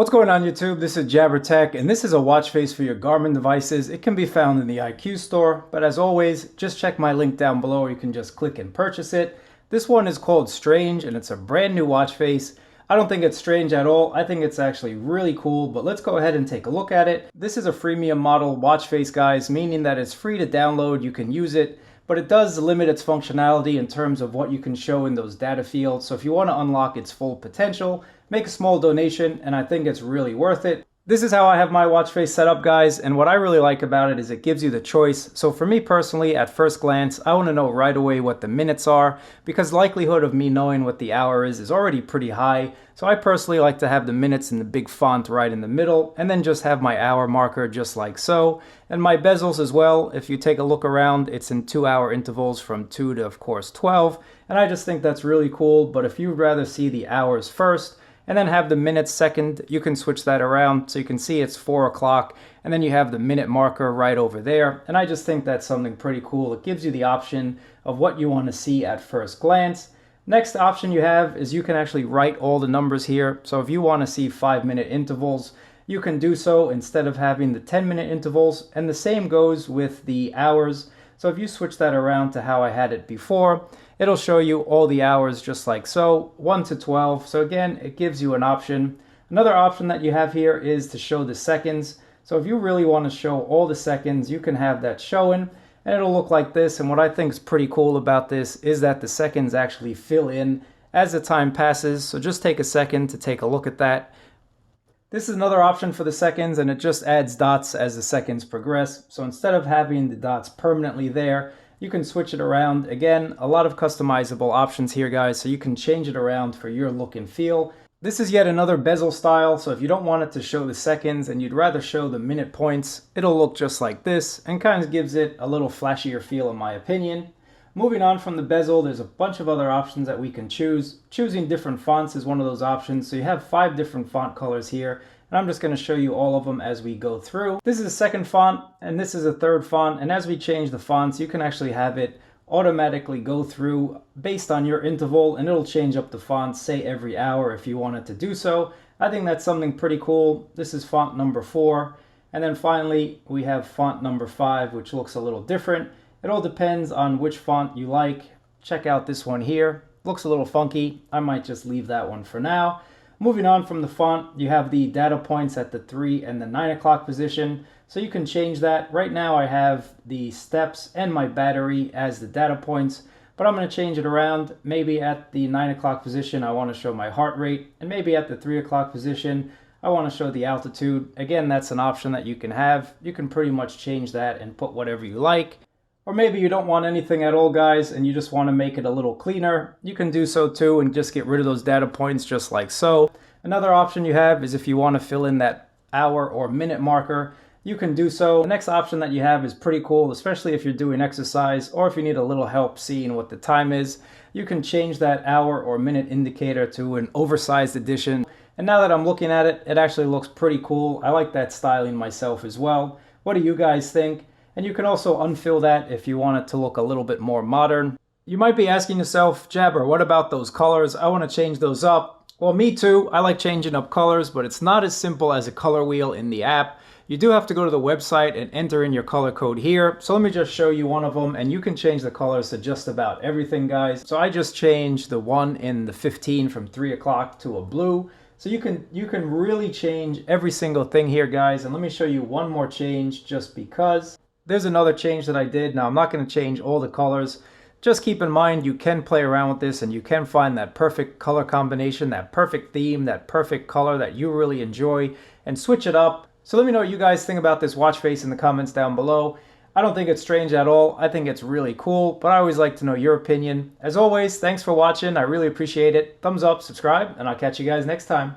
What's going on YouTube? This is Jabber Tech, and this is a watch face for your Garmin devices. It can be found in the IQ store, but as always, just check my link down below or you can just click and purchase it. This one is called Strange and it's a brand new watch face. I don't think it's strange at all. I think it's actually really cool, but let's go ahead and take a look at it. This is a freemium model watch face, guys, meaning that it's free to download. You can use it, but it does limit its functionality in terms of what you can show in those data fields. So if you want to unlock its full potential, make a small donation, and I think it's really worth it. This is how I have my watch face set up, guys, and what I really like about it is it gives you the choice. So for me personally, at first glance, I want to know right away what the minutes are, because the likelihood of me knowing what the hour is already pretty high. So I personally like to have the minutes in the big font right in the middle, and then just have my hour marker just like so. And my bezels as well, if you take a look around, it's in 2-hour intervals from 2 to, of course, 12. And I just think that's really cool, but if you'd rather see the hours first, and then have the minutes second, you can switch that around so you can see it's 4 o'clock, and then you have the minute marker right over there. And I just think that's something pretty cool. It gives you the option of what you want to see at first glance. Next option you have is you can actually write all the numbers here. So if you want to see 5-minute intervals, you can do so instead of having the 10-minute intervals, and the same goes with the hours. So if you switch that around to how I had it before, it'll show you all the hours just like so, 1 to 12. So again, it gives you an option. Another option that you have here is to show the seconds. So if you really want to show all the seconds, you can have that showing, and it'll look like this. And what I think is pretty cool about this is that the seconds actually fill in as the time passes. So just take a second to take a look at that. This is another option for the seconds, and it just adds dots as the seconds progress. So instead of having the dots permanently there, you can switch it around. Again, a lot of customizable options here, guys, so you can change it around for your look and feel. This is yet another bezel style, so if you don't want it to show the seconds and you'd rather show the minute points, it'll look just like this and kind of gives it a little flashier feel in my opinion. Moving on from the bezel, there's a bunch of other options that we can choose. Choosing different fonts is one of those options. So you have 5 different font colors here, and I'm just going to show you all of them as we go through. This is a second font, and this is a third font, and as we change the fonts, you can actually have it automatically go through based on your interval, and it'll change up the fonts, say every hour if you wanted to do so. I think that's something pretty cool. This is font number 4, and then finally we have font number 5, which looks a little different. It all depends on which font you like. Check out this one here. Looks a little funky. I might just leave that one for now. Moving on from the font, you have the data points at the 3 and the 9 o'clock position. So you can change that. Right now I have the steps and my battery as the data points, but I'm going to change it around. Maybe at the 9 o'clock position, I want to show my heart rate, and maybe at the 3 o'clock position, I want to show the altitude. Again, that's an option that you can have. You can pretty much change that and put whatever you like. Or maybe you don't want anything at all, guys, and you just want to make it a little cleaner. You can do so too and just get rid of those data points just like so. Another option you have is if you want to fill in that hour or minute marker, you can do so. The next option that you have is pretty cool, especially if you're doing exercise or if you need a little help seeing what the time is. You can change that hour or minute indicator to an oversized edition. And now that I'm looking at it, it actually looks pretty cool. I like that styling myself as well. What do you guys think? And you can also unfill that if you want it to look a little bit more modern. You might be asking yourself, Jabber, what about those colors? I want to change those up. Well, me too. I like changing up colors, but it's not as simple as a color wheel in the app. You do have to go to the website and enter in your color code here. So let me just show you one of them, and you can change the colors to just about everything, guys. So I just changed the one in the 15 from 3 o'clock to a blue. So you can really change every single thing here, guys. And let me show you one more change just because. There's another change that I did. Now I'm not going to change all the colors. Just keep in mind you can play around with this and you can find that perfect color combination, that perfect theme, that perfect color that you really enjoy and switch it up. So let me know what you guys think about this watch face in the comments down below. I don't think it's strange at all. I think it's really cool, but I always like to know your opinion. As always, thanks for watching. I really appreciate it. Thumbs up, subscribe, and I'll catch you guys next time.